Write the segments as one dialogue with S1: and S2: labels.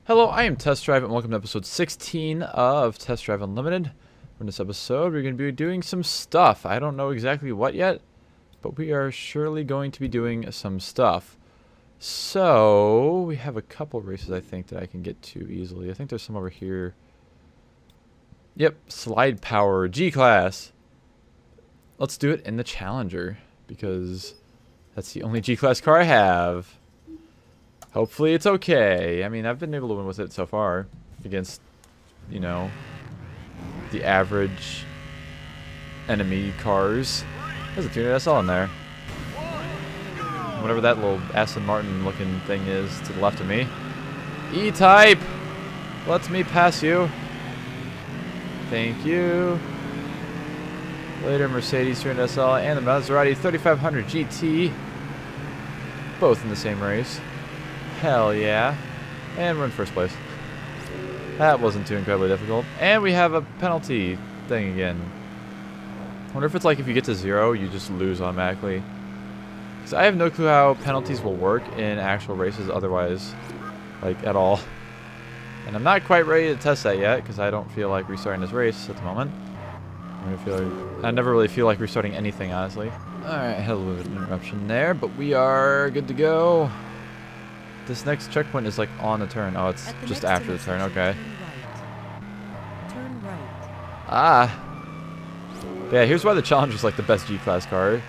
S1: Hello, I am Test Drive, and welcome to episode 16 of Test Drive Unlimited. In this episode, we're going to be doing some stuff. I don't know exactly what yet, but we are surely going to be doing some stuff. So, we have a couple races, I think, that I can get to easily. I think there's some over here. Yep, Slide Power, G-Class. Let's do it in the Challenger, because that's the only G-Class car I have. Hopefully it's okay. I mean, I've been able to win with it so far against, you know, the average enemy cars. There's a Tuner SL in there. Whatever that little Aston Martin looking thing is to the left of me. E-Type! Let me pass you. Thank you. Later, Mercedes Tuner SL and the Maserati 3500 GT. Both in the same race. Hell yeah. And we're in first place. That wasn't too incredibly difficult. And we have a penalty thing again. I wonder if it's like if you get to 0, you just lose automatically. Because I have no clue how penalties will work in actual races otherwise. Like, at all. And I'm not quite ready to test that yet, because I don't feel like restarting this race at the moment. I never really feel like restarting anything, honestly. Alright, had a little bit of an interruption there, but we are good to go. This next checkpoint is like on the turn. Oh, it's just after the turn. Okay.
S2: Turn right.
S1: Ah. Yeah, here's why the Challenger is like the best G-Class car.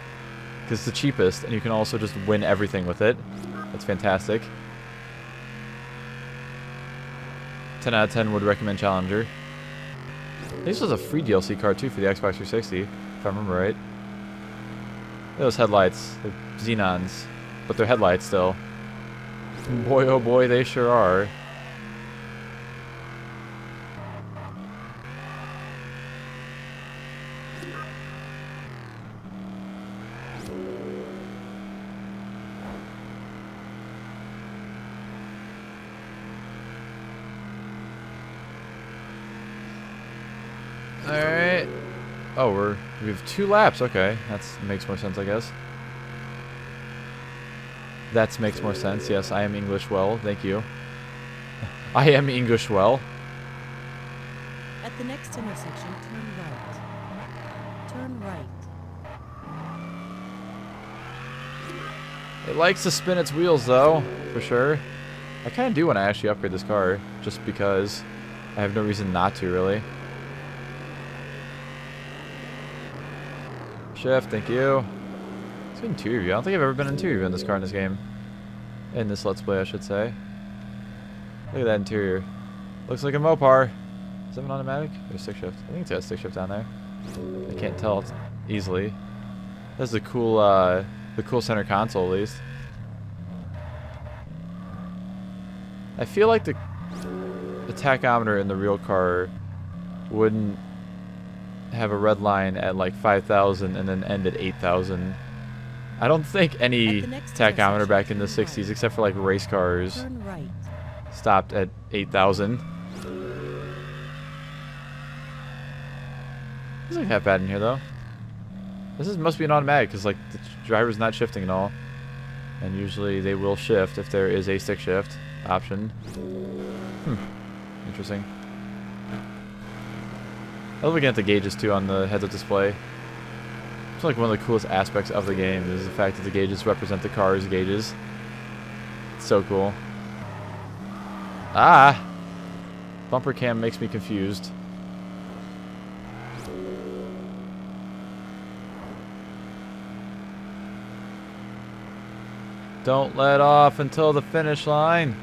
S1: Because it's the cheapest, and you can also just win everything with it. That's fantastic. 10 out of 10 would recommend Challenger. This was a free DLC card too for the Xbox 360, if I remember right. Those headlights, they're Xenons, but they're headlights still. Boy, oh boy, they sure are. Alright. Oh, we have 2 laps. Okay, that makes more sense, I guess. That makes more sense. Yes, I am English well. Thank you. I am English well.
S2: At the next intersection, turn right. Turn right.
S1: It likes to spin its wheels, though, for sure. I kind of do want to actually upgrade this car, just because I have no reason not to, really. Shift, thank you. It's an interior view. I don't think I've ever been interior view in this car in this game. In this Let's Play, I should say. Look at that interior. Looks like a Mopar. Is that an automatic? Or stick shift? I think it's got a stick shift down there. I can't tell easily. That's the cool center console, at least. I feel like the tachometer in the real car wouldn't have a red line at like 5,000 and then end at 8,000. I don't think any tachometer back in the 60s, except for like race cars,
S2: Right.
S1: stopped at 8,000. Doesn't look that bad in here though. Must be an automatic because like the driver's not shifting at all, and usually they will shift if there is a stick shift option. Interesting. I love looking at the gauges too on the heads-up display. It's like one of the coolest aspects of the game is the fact that the gauges represent the car's gauges. It's so cool. Ah! Bumper cam makes me confused. Don't let off until the finish line.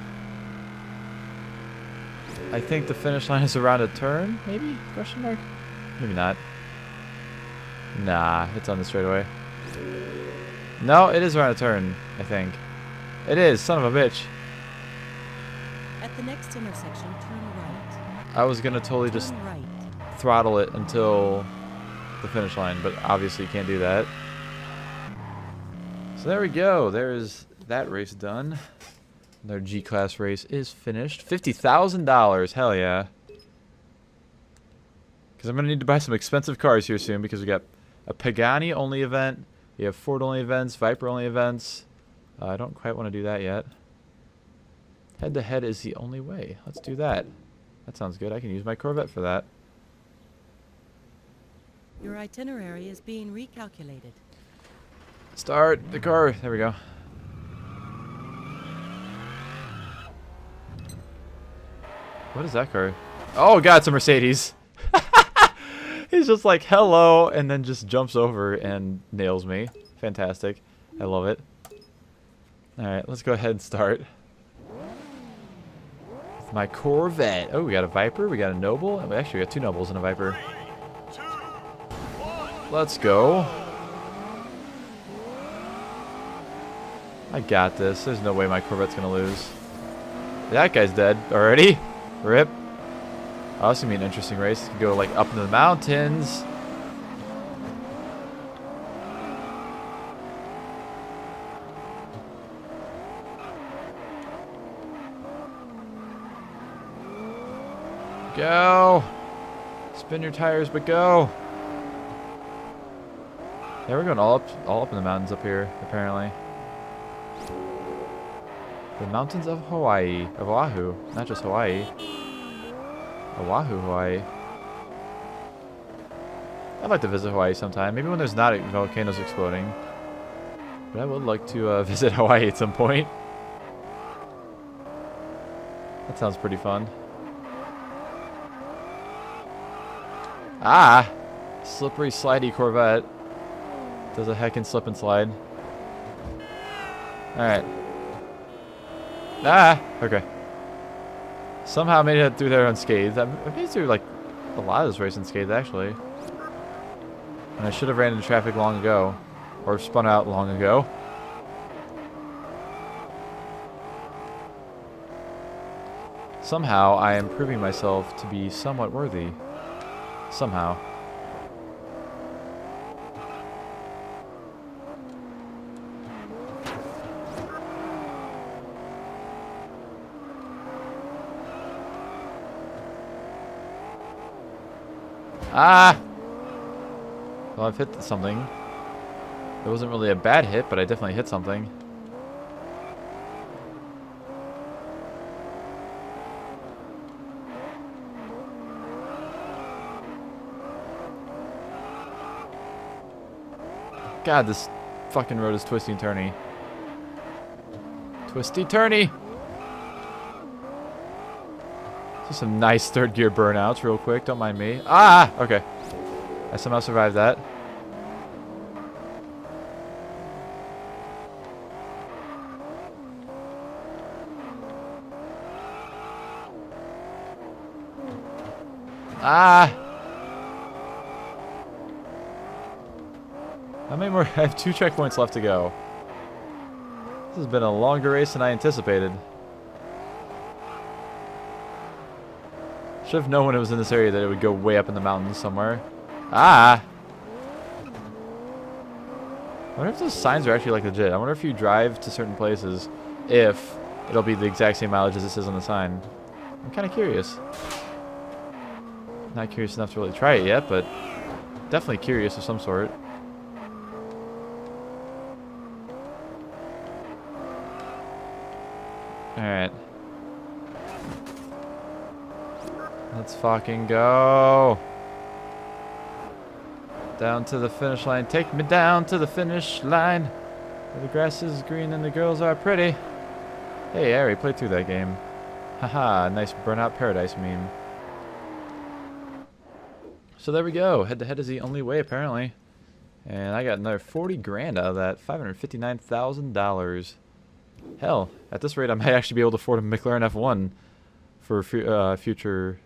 S1: I think the finish line is around a turn, maybe? Question mark? Maybe not. Nah, it's on the straightaway. No, it is around a turn, I think. It is, son of a bitch.
S2: At the next intersection, turn right.
S1: I was gonna totally just
S2: Turn right.
S1: throttle it until the finish line, but obviously you can't do that. So there we go. There's that race done. Their G-Class race is finished. $50,000. Hell yeah. Because I'm going to need to buy some expensive cars here soon because we got a Pagani only event. We have Ford only events, Viper only events. I don't quite want to do that yet. Head-to-head is the only way. Let's do that. That sounds good. I can use my Corvette for that.
S2: Your itinerary is being recalculated.
S1: Start the car. There we go. What is that car? Oh god, it's a Mercedes. He's just like, hello, and then just jumps over and nails me. Fantastic. I love it. Alright, let's go ahead and start. With my Corvette. Oh, we got a Viper, we got a Noble, and we actually got 2 Nobles and a Viper. Let's go. I got this. There's no way my Corvette's gonna lose. That guy's dead already. Rip. Oh, this is gonna be an interesting race. It could go like up into the mountains. Go. Spin your tires, but go. Yeah, we're going all up in the mountains up here, apparently. The mountains of Hawaii, of Oahu, not just Hawaii. Oahu, Hawaii. I'd like to visit Hawaii sometime. Maybe when there's not volcanoes exploding. But I would like to visit Hawaii at some point. That sounds pretty fun. Ah! Slippery, slidey Corvette. Does a heckin' slip and slide. Alright. Ah! Okay. Somehow made it through there unscathed. I made it through like a lot of this race unscathed actually. And I should have ran into traffic long ago. Or spun out long ago. Somehow I am proving myself to be somewhat worthy. Somehow. Ah! Well, I've hit something. It wasn't really a bad hit, but I definitely hit something. God, this fucking road is twisty and turny. Twisty turny! Just some nice third gear burnouts real quick, don't mind me. Ah! Okay. I somehow survived that. Ah! How many more? I have 2 checkpoints left to go. This has been a longer race than I anticipated. Should have known when it was in this area that it would go way up in the mountains somewhere. Ah! I wonder if those signs are actually like legit. I wonder if you drive to certain places, if it'll be the exact same mileage as this is on the sign. I'm kind of curious. Not curious enough to really try it yet, but definitely curious of some sort. Alright. Let's fucking go. Down to the finish line. Take me down to the finish line. Where the grass is green and the girls are pretty. Hey, I already played through that game. Haha, nice Burnout Paradise meme. So there we go. Head to head is the only way, apparently. And I got another 40 grand out of that. $559,000. Hell, at this rate, I might actually be able to afford a McLaren F1 for future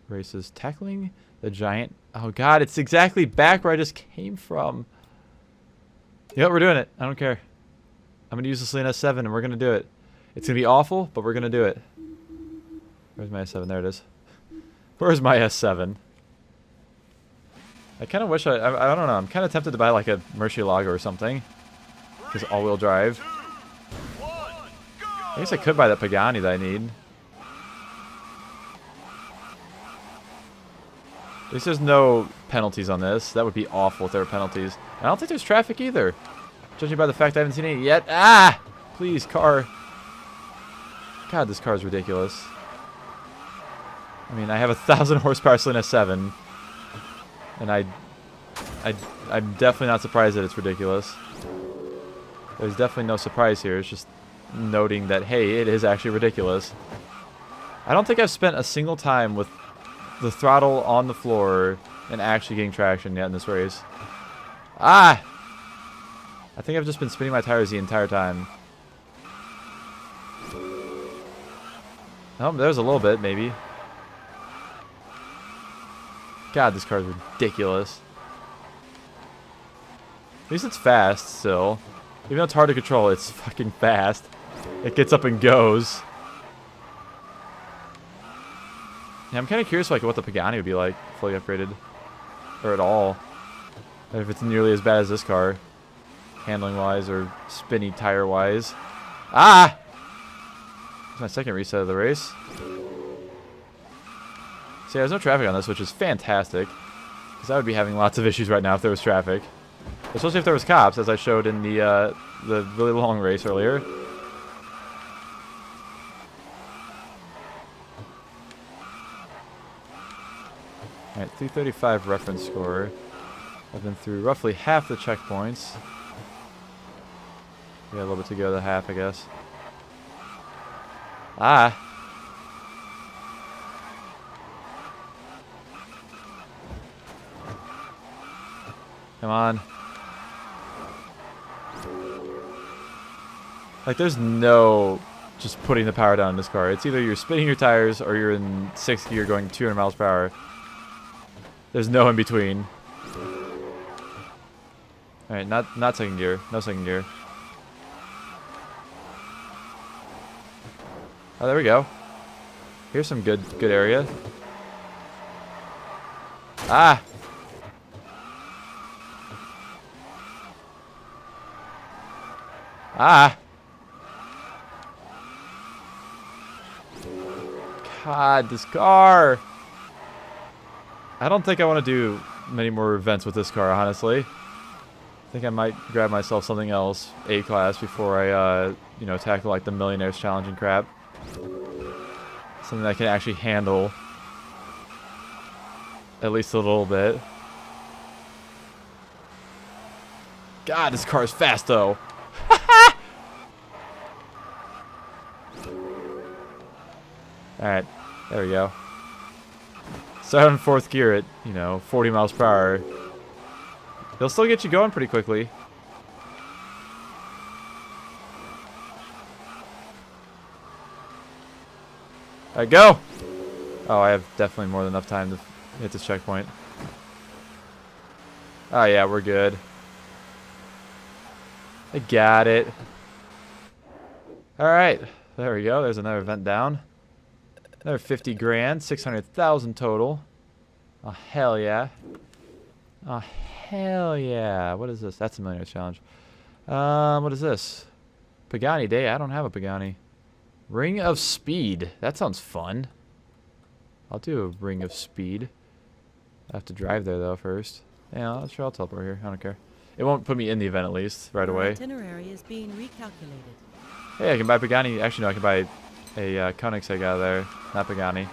S1: races. Tackling the giant. Oh god, it's exactly back where I just came from. Yep, we're doing it. I don't care. I'm going to use the Saleen S7 and we're going to do it. It's going to be awful, but we're going to do it. Where's my S7? There it is. Where's my S7? I kind of wish I don't know. I'm kind of tempted to buy like a Murcielago or something. Because all-wheel drive. I guess I could buy that Pagani that I need. At least there's no penalties on this. That would be awful if there were penalties. And I don't think there's traffic either. Judging by the fact I haven't seen any yet. Ah! Please, car. God, this car is ridiculous. I mean, I have 1,000 horsepower Salinas 7. And I'm definitely not surprised that it's ridiculous. There's definitely no surprise here. It's just noting that, hey, it is actually ridiculous. I don't think I've spent a single time with the throttle on the floor and actually getting traction yet in this race. Ah! I think I've just been spinning my tires the entire time. Oh, there's a little bit, maybe. God, this car is ridiculous. At least it's fast still. Even though it's hard to control, it's fucking fast. It gets up and goes. Yeah, I'm kind of curious like what the Pagani would be like fully upgraded. Or at all. If it's nearly as bad as this car. Handling wise or spinny tire wise. Ah! It's my second reset of the race. See, there's no traffic on this, which is fantastic. Because I would be having lots of issues right now if there was traffic. Especially if there was cops, as I showed in the really long race earlier. Alright, 335 reference score. I've been through roughly half the checkpoints. We got a little bit to go to the half, I guess. Ah! Come on. Like, there's no just putting the power down in this car. It's either you're spinning your tires or you're in 6th gear going 200 miles per hour. There's no in between. Alright, not 2nd gear. No 2nd gear. Oh, there we go. Here's some good area. Ah! Ah! God, this car! I don't think I want to do many more events with this car, honestly. I think I might grab myself something else, A-class, before I, you know, tackle like the Millionaires Challenge and crap. Something that I can actually handle. At least a little bit. God, this car is fast, though. Alright, there we go. Start in 4th gear at, you know, 40 miles per hour. They'll still get you going pretty quickly. Alright, go! Oh, I have definitely more than enough time to hit this checkpoint. Oh yeah, we're good. I got it. Alright, there we go. There's another event down. Another 50 grand, 600,000 total. Oh, hell yeah. Oh, hell yeah. What is this? That's a Millionaires Challenge. What is this? Pagani Day. I don't have a Pagani. Ring of Speed. That sounds fun. I'll do a Ring of Speed. I have to drive there, though, first. Yeah, sure, I'll teleport here. I don't care. It won't put me in the event, at least, right away.
S2: Your itinerary is being recalculated.
S1: Hey, I can buy Pagani. Actually, no, I can buy a Koenigsegg out of there. Not Pagani.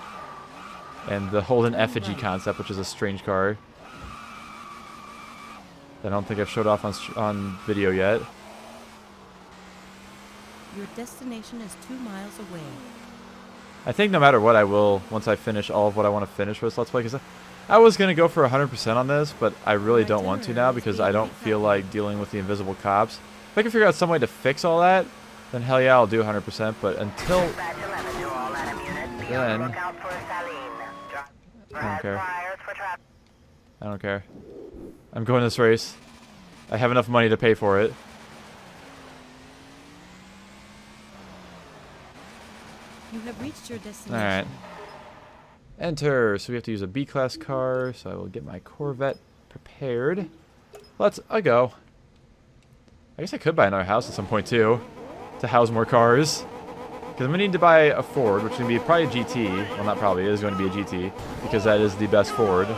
S1: And the Holden Effigy concept, which is a strange car. I don't think I've showed off on video yet.
S2: Your destination is 2 miles away.
S1: I think no matter what, I will, once I finish all of what I want to finish with Let's Play, because I was going to go for 100% on this, but I really don't want to now, because I don't feel like dealing with the invisible cops. If I can figure out some way to fix all that, then hell yeah, I'll do 100%, but until then, I don't care. I don't care. I'm going this race. I have enough money to pay for it.
S2: You have reached your destination.
S1: Alright. Enter. So we have to use a B-class car, so I will get my Corvette prepared. Let's go. I guess I could buy another house at some point, too, to house more cars. Because I'm going to need to buy a Ford, which is going to be probably a GT. Well, not probably. It is going to be a GT, because that is the best Ford.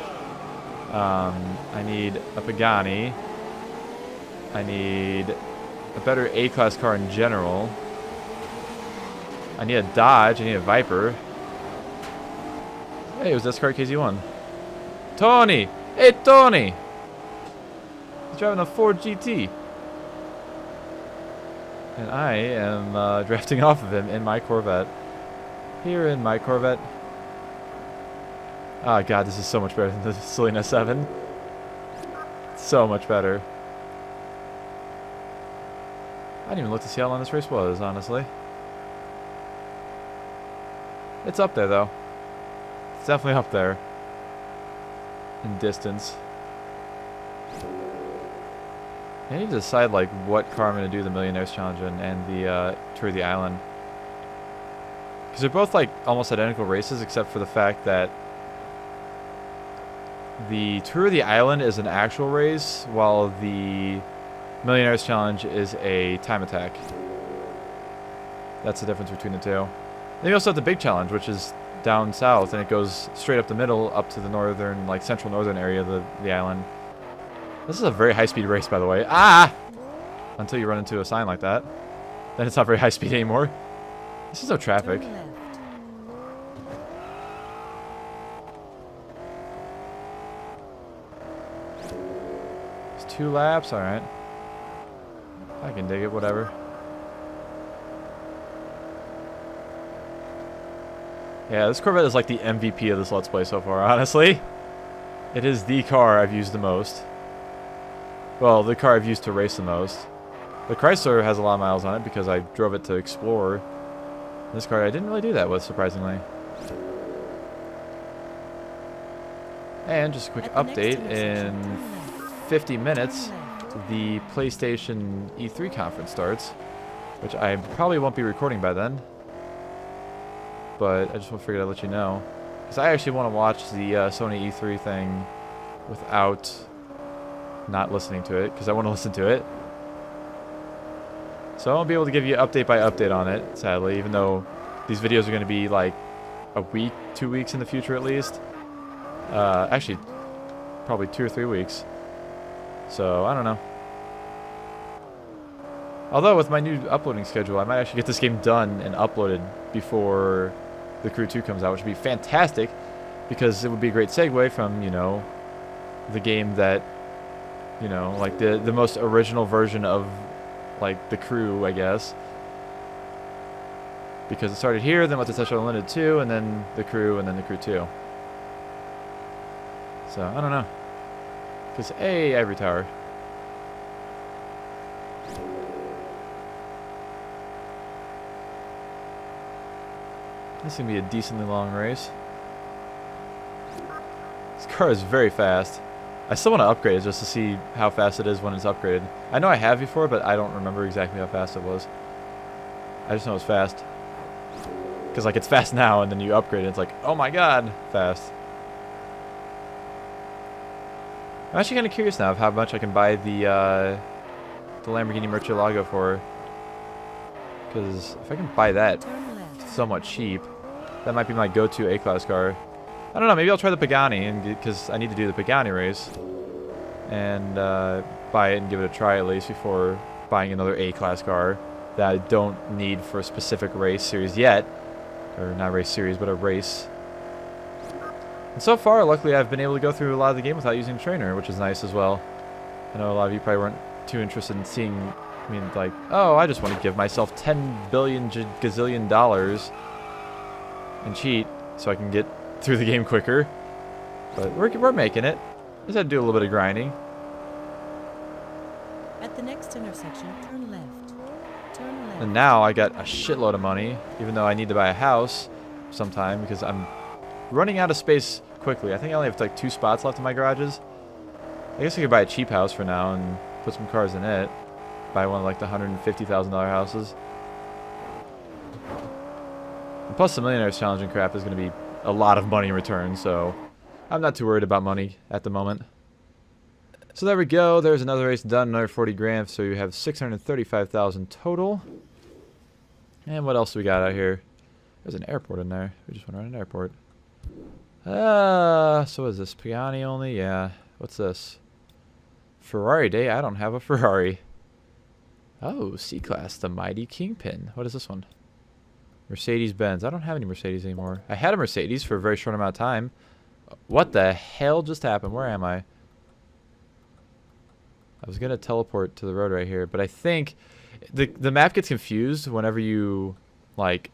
S1: I need a Pagani. I need a better A-class car in general. I need a Dodge. I need a Viper. Hey, it was Descartes KZ1. Tony! Hey, Tony! He's driving a Ford GT. And I am drafting off of him in my Corvette. Here in my Corvette. Oh god, this is so much better than the Selena 7. So much better. I didn't even look to see how long this race was, honestly. It's up there, though. It's definitely up there. In distance. I need to decide, like, what car I'm going to do the Millionaires Challenge in and the Tour of the Island. Because they're both, like, almost identical races, except for the fact that the Tour of the Island is an actual race, while the Millionaires Challenge is a time attack. That's the difference between the two. Then you also have the Big Challenge, which is down south, and it goes straight up the middle, up to the northern, like, central northern area of the island. This is a very high-speed race, by the way. Ah! Until you run into a sign like that. Then it's not very high-speed anymore. This is no traffic.
S2: Turn left.
S1: It's 2 laps, alright. I can dig it, whatever. Yeah, this Corvette is like the MVP of this Let's Play so far, honestly. It is the car I've used the most. Well, the car I've used to race the most. The Chrysler has a lot of miles on it because I drove it to explore. This car I didn't really do that with, surprisingly. And just a quick update, in 50 minutes, the PlayStation E3 conference starts, which I probably won't be recording by then. But I just figured I'd let you know. Because I actually want to watch the Sony E3 thing without not listening to it, because I want to listen to it. So I won't be able to give you update by update on it, sadly, even though these videos are going to be like a week, 2 weeks in the future at least. Actually, probably 2 or 3 weeks. So, I don't know. Although, with my new uploading schedule, I might actually get this game done and uploaded before The Crew 2 comes out, which would be fantastic, because it would be a great segue from, you know, the game that, you know, like the most original version of, like, The Crew, I guess. Because it started here, then went to Tetris Unlimited 2, and then The Crew, and then The Crew 2. So, I don't know. Because, hey, Ivory Tower. This is going to be a decently long race. This car is very fast. I still want to upgrade it just to see how fast it is when it's upgraded. I know I have before, but I don't remember exactly how fast it was. I just know it's fast. Because, like, it's fast now, and then you upgrade it, it's like, oh my god, fast. I'm actually kind of curious now of how much I can buy the Lamborghini Murcielago for. Because if I can buy that somewhat cheap, that might be my go-to A-Class car. I don't know, maybe I'll try the Pagani, because I need to do the Pagani race. And buy it and give it a try at least before buying another A-Class car that I don't need for a specific race series yet. Or not race series, but a race. And so far, luckily, I've been able to go through a lot of the game without using a trainer, which is nice as well. I know a lot of you probably weren't too interested in seeing, I mean, like, oh, I just want to give myself $10 billion gazillion dollars and cheat so I can get through the game quicker. But we're making it. Just had to do a little bit of grinding.
S2: At the next intersection, turn left. Turn left.
S1: And now I got a shitload of money, even though I need to buy a house sometime because I'm running out of space quickly. I think I only have like 2 spots left in my garages. I guess I could buy a cheap house for now and put some cars in it. Buy one of like the $150,000 houses. And plus the Millionaires Challenge and crap is going to be a lot of money in return, so I'm not too worried about money at the moment. So there we go. There's another race done, another 40 grand, so you have 635,000 total. And what else do we got out here? There's an airport in there. We just went around an airport. So what is this? Pagani only? Yeah. What's this? Ferrari Day? I don't have a Ferrari. Oh, C-Class, the Mighty Kingpin. What is this one? Mercedes-Benz. I don't have any Mercedes anymore. I had a Mercedes for a very short amount of time. What the hell just happened? Where am I? I was going to teleport to the road right here, but I think the map gets confused whenever you, like,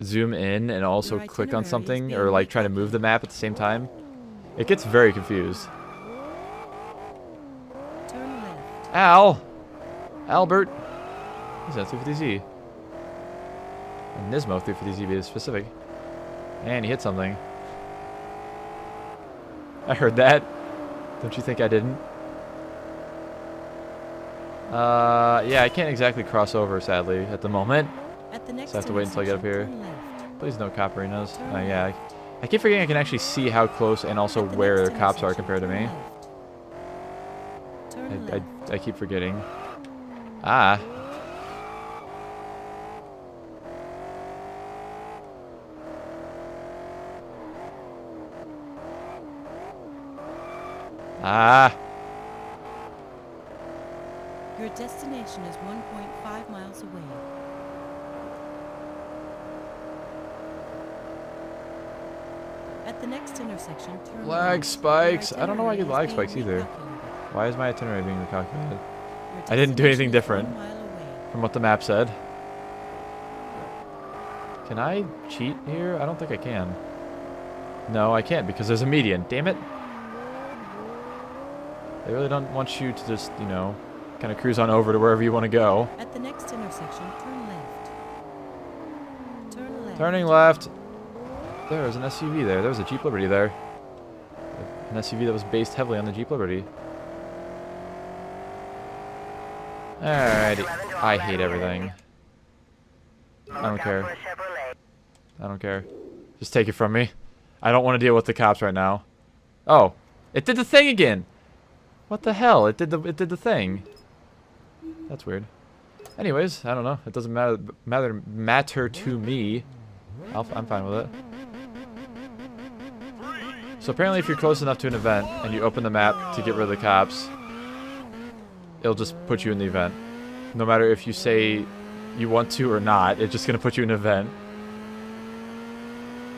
S1: zoom in and also
S2: Your
S1: click on
S2: itinerary is
S1: something
S2: being
S1: or, like, try to move the map at the same time. It gets very confused.
S2: Turn left.
S1: Albert! He's on 350Z. And Nismo 350Z to be specific. And he hit something. I heard that. Don't you think I didn't? Yeah, I can't exactly cross over, sadly, at the moment.
S2: At the next
S1: So I have to wait until I get up here.
S2: turn left.
S1: Please no cop arenas. Yeah, I keep forgetting I can actually see how close and also
S2: At the
S1: where
S2: next
S1: the cops are
S2: intersection,
S1: compared to
S2: turn
S1: me.
S2: left. Turn left.
S1: I keep forgetting. Ah. Ah.
S2: Your destination is 1.5 miles away. At the next intersection, turn
S1: Lag
S2: left.
S1: spikes.
S2: Your
S1: I don't know why I get
S2: itinerary
S1: lag
S2: is
S1: spikes
S2: being
S1: either.
S2: recalculated.
S1: Why is my itinerary being recalculated?
S2: Your
S1: I didn't do anything
S2: destination is
S1: different
S2: 1 mile away.
S1: from what the map said. Can I cheat here? I don't think I can. No, I can't because there's a median. Damn it. They really don't want you to just, you know, kind of cruise on over to wherever you want to go.
S2: At the next intersection, turn left. Turn left.
S1: Turning left. There was an SUV there. There was a Jeep Liberty there. An SUV that was based heavily on the Jeep Liberty. Alrighty. I hate everything. I don't care. I don't care. Just take it from me. I don't want to deal with the cops right now. Oh, it did the thing again. What the hell? It did the thing. That's weird. Anyways, I don't know. It doesn't matter to me. I'm fine with it. So apparently if you're close enough to an event and you open the map to get rid of the cops, it'll just put you in the event. No matter if you say you want to or not, it's just going to put you in an event.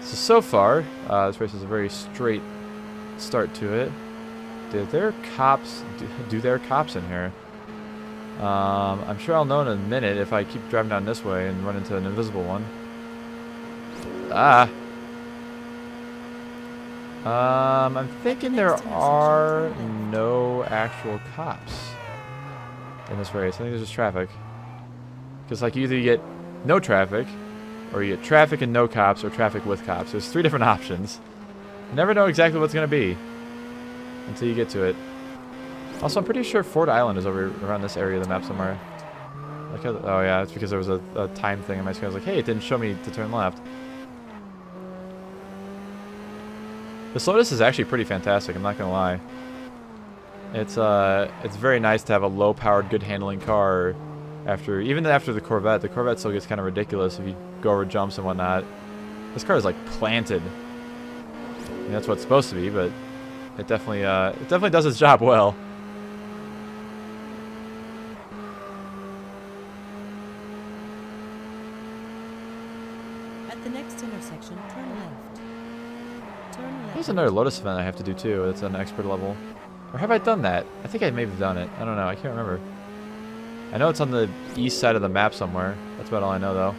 S1: So far, this race is a very straight start to it. Do there cops in here? I'm sure I'll know in a minute if I keep driving down this way and run into an invisible one. Ah. I'm thinking there are no actual cops in this race. I think there's just traffic. Because like either you get no traffic, or you get traffic and no cops, or traffic with cops. There's 3 different options. You never know exactly what's going to be until you get to it. Also, I'm pretty sure Ford Island is over around this area of the map somewhere. Like, oh yeah, it's because there was a time thing on my screen. I was like, hey, it didn't show me to turn left. This Lotus is actually pretty fantastic, I'm not gonna lie. It's very nice to have a low-powered, good-handling car even after the Corvette. The Corvette still gets kind of ridiculous if you go over jumps and whatnot. This car is like planted. I mean, that's what it's supposed to be, but it definitely does its job well.
S2: At the next intersection, turn left. Turn left.
S1: There's another Lotus event I have to do too. It's an expert level. Or have I done that? I think I may have done it. I don't know. I can't remember. I know it's on the east side of the map somewhere. That's about all I know though.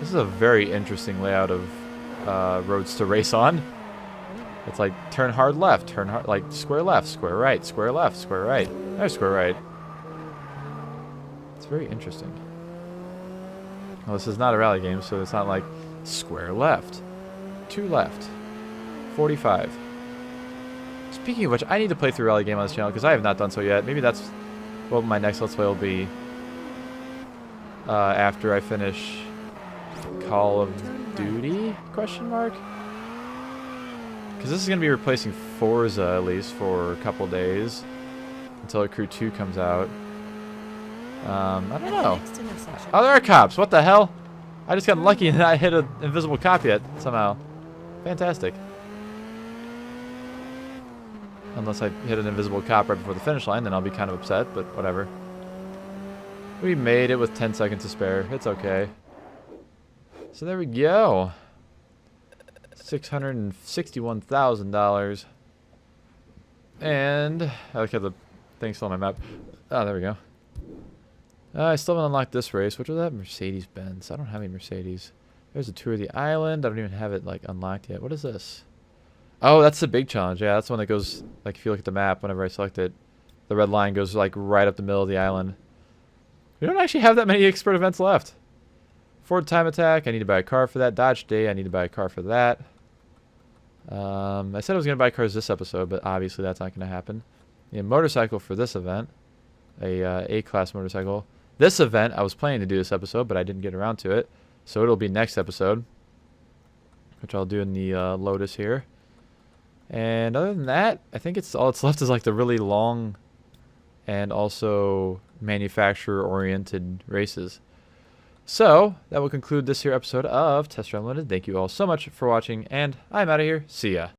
S1: This is a very interesting layout of roads to race on. It's like turn hard left, turn hard, like square left, square right, square left, square right. There's square right. It's very interesting. Well, this is not a rally game, so it's not like square left, 2 left, 45. Speaking of which, I need to play through a rally game on this channel because I have not done so yet. Maybe that's what my next Let's Play will be after I finish Call of Duty? Question mark? Because this is going to be replacing Forza at least for a couple days until Crew 2 comes out. I don't know. Oh, there are cops. What the hell? I just got lucky and I hit an invisible cop yet somehow. Fantastic. Unless I hit an invisible cop right before the finish line, then I'll be kind of upset, but whatever. We made it with 10 seconds to spare. It's okay. So there we go. $661,000. And I look at the thing still on my map. Oh, there we go. I still haven't unlocked this race. Which was that? Mercedes-Benz. I don't have any Mercedes. There's a tour of the island. I don't even have it like unlocked yet. What is this? Oh, that's the big challenge. Yeah, that's the one that goes, like, if you look at the map, whenever I select it, the red line goes, like, right up the middle of the island. We don't actually have that many expert events left. Ford Time Attack. I need to buy a car for that. Dodge Day. I need to buy a car for that. I said I was going to buy cars this episode, but obviously that's not going to happen. A motorcycle for this event. A A-class motorcycle. This event, I was planning to do this episode, but I didn't get around to it. So it'll be next episode, which I'll do in the Lotus here. And other than that, I think it's all that's left is like the really long and also manufacturer-oriented races. So that will conclude this here episode of Test Drive Unlimited. Thank you all so much for watching, and I'm out of here. See ya.